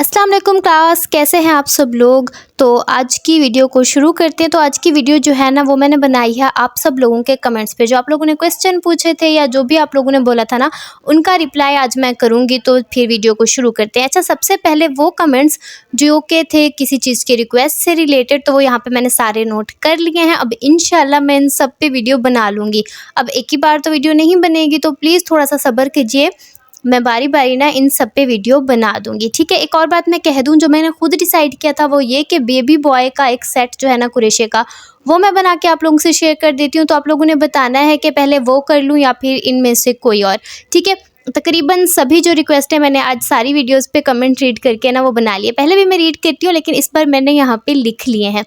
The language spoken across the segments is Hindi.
अस्सलाम वालेकुम क्लास, कैसे हैं आप सब लोग। तो आज की वीडियो को शुरू करते हैं। तो आज की वीडियो जो है ना वो मैंने बनाई है आप सब लोगों के कमेंट्स पे, जो आप लोगों ने क्वेश्चन पूछे थे या जो भी आप लोगों ने बोला था ना, उनका रिप्लाई आज मैं करूँगी। तो फिर वीडियो को शुरू करते हैं। अच्छा, सबसे पहले वो कमेंट्स जो के थे किसी चीज़ के रिक्वेस्ट से रिलेटेड, तो वो यहाँ पर मैंने सारे नोट कर लिए हैं। अब इंशाल्लाह मैं इन सब पे वीडियो बना लूँगी। अब एक ही बार तो वीडियो नहीं बनेगी, तो प्लीज़ थोड़ा सा सब्र कीजिए। मैं बारी बारी ना इन सब पे वीडियो बना दूंगी, ठीक है। एक और बात मैं कह दूं, जो मैंने खुद डिसाइड किया था वो ये कि बेबी बॉय का एक सेट जो है ना कुरेशे का, वो मैं बना के आप लोगों से शेयर कर देती हूँ। तो आप लोगों ने बताना है कि पहले वो कर लूँ या फिर इनमें से कोई और, ठीक है। तकरीबन सभी जो रिक्वेस्ट है मैंने आज सारी वीडियोस पे कमेंट रीड करके ना वो बना लिए। पहले भी मैं रीड करती हूँ, लेकिन इस बार मैंने यहाँ पे लिख लिए हैं।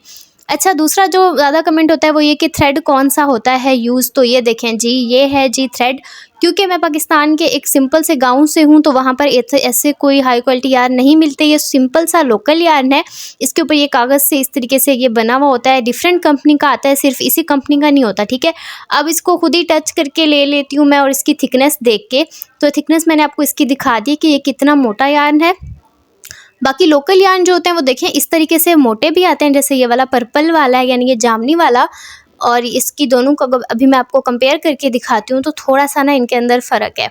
अच्छा, दूसरा जो ज़्यादा कमेंट होता है वो ये कि थ्रेड कौन सा होता है यूज़। तो ये देखें जी, ये है जी थ्रेड। क्योंकि मैं पाकिस्तान के एक सिंपल से गांव से हूँ, तो वहाँ पर ऐसे कोई हाई क्वालिटी यार्न नहीं मिलते। ये सिंपल सा लोकल यार्न है। इसके ऊपर ये कागज़ से इस तरीके से ये बना हुआ होता है। डिफरेंट कंपनी का आता है, सिर्फ इसी कंपनी का नहीं होता, ठीक है। अब इसको खुद ही टच करके ले लेती हूँ मैं, और इसकी थिकनेस देख के। तो थिकनेस मैंने आपको इसकी दिखा दी कि ये कितना मोटा यार्न है। बाकी लोकल यार्न जो होते हैं वो देखें इस तरीके से मोटे भी आते हैं, जैसे ये वाला पर्पल वाला है, यानी ये जामनी वाला। और इसकी दोनों का अभी मैं आपको कंपेयर करके दिखाती हूँ, तो थोड़ा सा ना इनके अंदर फ़र्क है,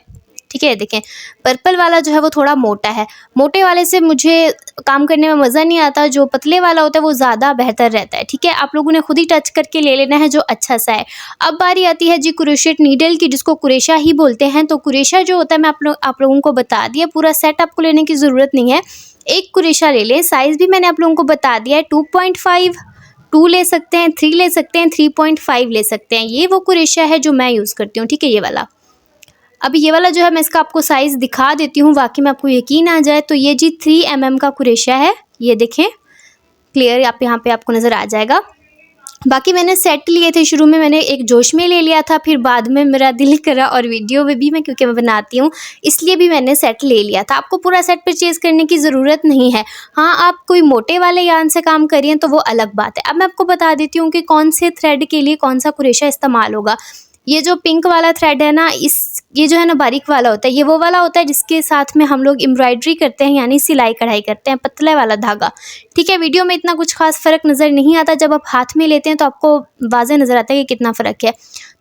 ठीक है। देखें, पर्पल वाला जो है वो थोड़ा मोटा है। मोटे वाले से मुझे काम करने में मज़ा नहीं आता। जो पतले वाला होता है वो ज़्यादा बेहतर रहता है, ठीक है। आप लोगों ने खुद ही टच करके ले लेना है जो अच्छा सा है। अब बारी आती है जी क्रोशेट नीडल की, जिसको कुरेशा ही बोलते हैं। तो कुरेशा जो होता है मैं आप लोगों को बता दिया। पूरा सेट आपको लेने की ज़रूरत नहीं है, एक कुरेशा ले लें। साइज़ भी मैंने आप लोगों को बता दिया है। 2.5, 2 ले सकते हैं, 3 ले सकते हैं, 3.5 ले सकते हैं। ये वो कुरेशा है जो मैं यूज़ करती हूँ, ठीक है, ये वाला। अभी ये वाला जो है मैं इसका आपको साइज़ दिखा देती हूँ, वाकई में आपको यकीन आ जाए। तो ये जी 3 mm का कुरेशा है। ये देखें क्लियर, आप यहाँ पे आपको नज़र आ जाएगा। बाकी मैंने सेट लिए थे, शुरू में मैंने एक जोश में ले लिया था, फिर बाद में मेरा दिल करा, और वीडियो में भी मैं क्योंकि मैं बनाती हूँ इसलिए भी मैंने सेट ले लिया था। आपको पूरा सेट परचेज़ करने की ज़रूरत नहीं है। हाँ, आप कोई मोटे वाले यार्न से काम करिए तो वो अलग बात है। अब मैं आपको बता देती हूँ कि कौन से थ्रेड के लिए कौन सा कुरेशा इस्तेमाल होगा। ये जो पिंक वाला थ्रेड है ना, ये जो है ना बारीक वाला होता है। ये वो वाला होता है जिसके साथ में हम लोग एम्ब्रॉयडरी करते हैं, यानी सिलाई कढ़ाई करते हैं, पतला वाला धागा, ठीक है। वीडियो में इतना कुछ खास फ़र्क नज़र नहीं आता, जब आप हाथ में लेते हैं तो आपको वाज़े नज़र आता है कि कितना फ़र्क है।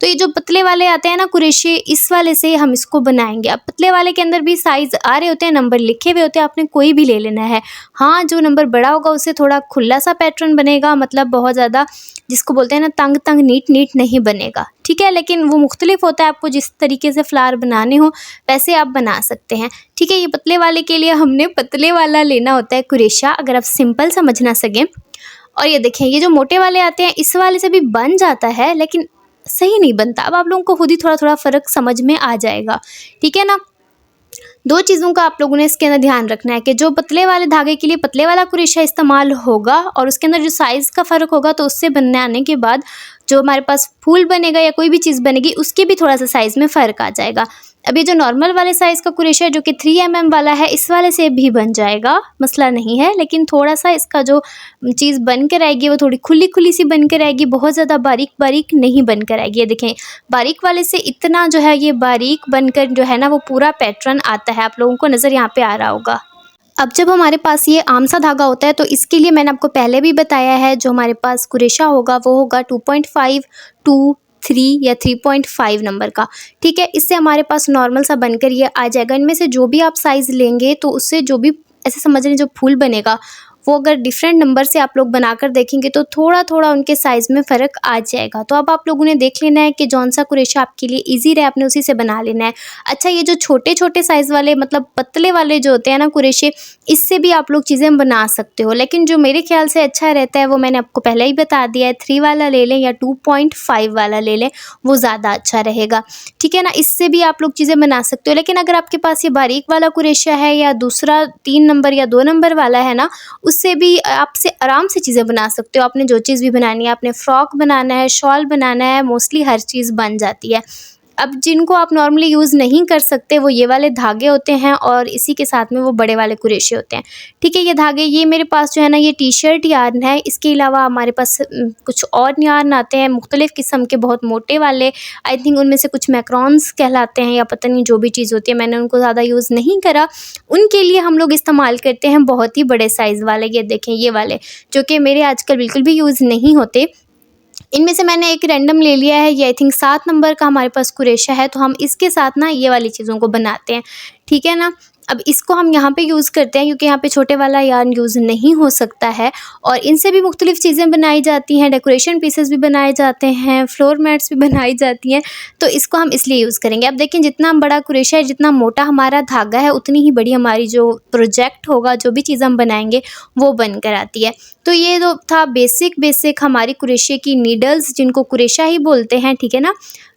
तो ये जो पतले वाले आते हैं ना कुरेशे, इस वाले से हम इसको बनाएंगे। अब पतले वाले के अंदर भी साइज़ आ रहे होते हैं, नंबर लिखे हुए होते हैं, आपने कोई भी ले लेना है। हाँ, जो नंबर बड़ा होगा उससे थोड़ा खुला सा पैटर्न बनेगा, मतलब बहुत ज़्यादा जिसको बोलते हैं ना तंग तंग नीट नीट नहीं बनेगा, ठीक है। लेकिन वो मुख्तलिफ होता है, आपको जिस तरीके से फ्लावर बनाने हो वैसे आप बना सकते हैं, ठीक है। ये पतले वाले के लिए हमने पतले वाला लेना होता है कुरेशा, अगर आप सिंपल समझ ना सकें। और ये देखें, ये जो मोटे वाले आते हैं इस वाले से भी बन जाता है, लेकिन सही नहीं बनता। अब आप लोगों को खुद ही थोड़ा थोड़ा फ़र्क समझ में आ जाएगा, ठीक है ना। दो चीज़ों का आप लोगों ने इसके अंदर ध्यान रखना है कि जो पतले वाले धागे के लिए पतले वाला कुरेशा इस्तेमाल होगा, और उसके अंदर जो साइज़ का फ़र्क होगा, तो उससे बनने आने के बाद जो हमारे पास फूल बनेगा या कोई भी चीज़ बनेगी उसके भी थोड़ा सा साइज़ में फ़र्क आ जाएगा। अब ये जो नॉर्मल वाले साइज़ का कुरेशा है जो कि 3 mm वाला है, इस वाले से भी बन जाएगा, मसला नहीं है। लेकिन थोड़ा सा इसका जो चीज़ बन कर आएगी वो थोड़ी खुली खुली सी बन कर आएगी, बहुत ज़्यादा बारीक बारीक नहीं बन कर आएगी। ये देखें, बारीक वाले से इतना जो है ये बारीक बनकर जो है ना वो पूरा पैटर्न आता है। आप लोगों को नज़र यहाँ पे आ रहा होगा। अब जब हमारे पास ये आम सा धागा होता है, तो इसके लिए मैंने आपको पहले भी बताया है, जो हमारे पास कुरेशा होगा वो होगा 2.5, 2, 3 या 3.5 नंबर का, ठीक है। इससे हमारे पास नॉर्मल सा बनकर ये आ जाएगा। इनमें से जो भी आप साइज़ लेंगे तो उससे जो भी ऐसे समझ लें जो फूल बनेगा, वो अगर डिफरेंट नंबर से आप लोग बनाकर देखेंगे तो थोड़ा थोड़ा उनके साइज़ में फ़र्क आ जाएगा। तो अब आप लोगों ने देख लेना है कि जौन सा कुरेशा आपके लिए ईजी रहे, आपने उसी से बना लेना है। अच्छा, ये जो छोटे छोटे साइज़ वाले मतलब पतले वाले जो होते हैं ना कुरेशे, इससे भी आप लोग चीज़ें बना सकते हो, लेकिन जो मेरे ख्याल से अच्छा रहता है वो मैंने आपको पहले ही बता दिया है। 3 वाला ले लें या 2.5 वाला ले लें, वो ज़्यादा अच्छा रहेगा, ठीक है ना। इससे भी आप लोग चीज़ें बना सकते हो। लेकिन अगर आपके पास ये बारीक वाला कुरेशा है या दूसरा 3 नंबर या 2 नंबर वाला है ना, उससे भी आपसे आराम से चीज़ें बना सकते हो। आपने जो चीज़ भी बनानी है, आपने फ़्रॉक बनाना है, शॉल बनाना है, मोस्टली हर चीज़ बन जाती है। अब जिनको आप नॉर्मली यूज़ नहीं कर सकते वो ये वाले धागे होते हैं और इसी के साथ में वो बड़े वाले कुरेशे होते हैं। ठीक है, ये धागे, ये मेरे पास जो है ना ये टी-शर्ट यार्न है। इसके अलावा हमारे पास कुछ और यार्न आते हैं मुख्तलिफ़ किस्म के, बहुत मोटे वाले। आई थिंक उनमें से कुछ मैक्रॉन्स कहलाते हैं या पता नहीं जो भी चीज़ होती है, मैंने उनको ज़्यादा यूज़ नहीं करा। उनके लिए हम लोग इस्तेमाल करते हैं बहुत ही बड़े साइज़ वाले, ये देखें ये वाले, जो कि मेरे आजकल बिल्कुल भी यूज़ नहीं होते। इनमें से मैंने एक रैंडम ले लिया है, ये आई थिंक 7 नंबर का हमारे पास कुरेशा है, तो हम इसके साथ ना ये वाली चीज़ों को बनाते हैं। ठीक है ना, अब इसको हम यहाँ पे यूज़ करते हैं क्योंकि यहाँ पे छोटे वाला यार्न यूज़ नहीं हो सकता है और इनसे भी मुख्तलिफ़ चीज़ें बनाई जाती हैं, डेकोरेशन पीसेस भी बनाए जाते हैं, फ्लोर मैट्स भी बनाई जाती हैं, तो इसको हम इसलिए यूज़ करेंगे। अब देखें जितना बड़ा कुरेशा है, जितना मोटा हमारा धागा है, उतनी ही बड़ी हमारी जो प्रोजेक्ट होगा, जो भी चीज़ हम बनाएंगे वो बन कर आती है। तो ये जो था बेसिक हमारी कुरेशे की नीडल्स, जिनको कुरेशा ही बोलते हैं, ठीक है ना,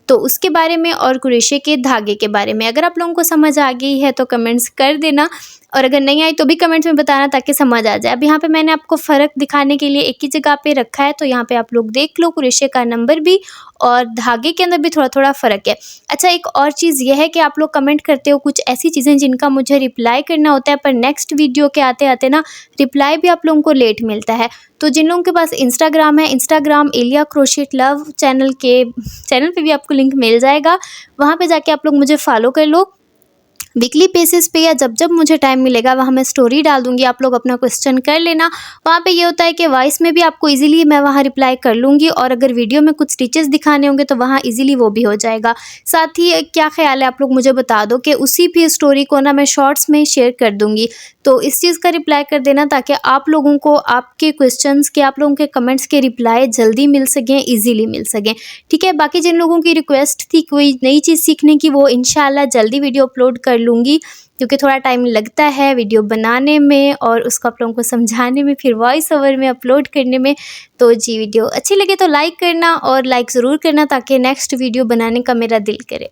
तो उसके बारे में और कुरेशे के धागे के बारे में। अगर आप लोगों को समझ आ गई है तो कमेंट्स कर देना और अगर नहीं आई तो भी कमेंट्स में बताना ताकि समझ आ जाए। अब यहाँ पे मैंने आपको फ़र्क दिखाने के लिए एक ही जगह पे रखा है, तो यहाँ पे आप लोग देख लो कुरेशे का नंबर भी और धागे के अंदर भी थोड़ा थोड़ा फ़र्क है। अच्छा, एक और चीज़ यह है कि आप लोग कमेंट करते हो कुछ ऐसी चीज़ें जिनका मुझे रिप्लाई करना होता है, पर नेक्स्ट वीडियो के आते आते ना रिप्लाई भी आप लोगों को लेट मिलता है। तो जिन लोगों के पास इंस्टाग्राम है, Instagram Aliya crochet love channel पे भी आपको लिंक मिल जाएगा, वहाँ पे जाके आप लोग मुझे फॉलो कर लो। वीकली बेसिस पे या जब जब मुझे टाइम मिलेगा वहाँ मैं स्टोरी डाल दूँगी, आप लोग अपना क्वेश्चन कर लेना। वहाँ पे ये होता है कि वॉइस में भी आपको इजीली मैं वहाँ रिप्लाई कर लूँगी और अगर वीडियो में कुछ स्टिचेस दिखाने होंगे तो वहाँ इजीली वो भी हो जाएगा। साथ ही क्या ख्याल है, आप लोग मुझे बता दो कि उसी भी स्टोरी को ना मैं शॉर्ट्स में शेयर कर दूँगी, तो इस चीज़ का रिप्लाई कर देना ताकि आप लोगों को आपके क्वेश्चंस के, आप लोगों के कमेंट्स के रिप्लाई जल्दी मिल सकें, ईज़िली मिल सकें। ठीक है, बाकी जिन लोगों की रिक्वेस्ट थी कोई नई चीज़ सीखने की, वो इंशाल्लाह जल्दी वीडियो अपलोड कर लूँगी क्योंकि थोड़ा टाइम लगता है वीडियो बनाने में और उसको आप लोगों को समझाने में, फिर वॉइस ओवर में अपलोड करने में। तो जी, वीडियो अच्छी लगे तो लाइक करना और लाइक ज़रूर करना ताकि नेक्स्ट वीडियो बनाने का मेरा दिल करे।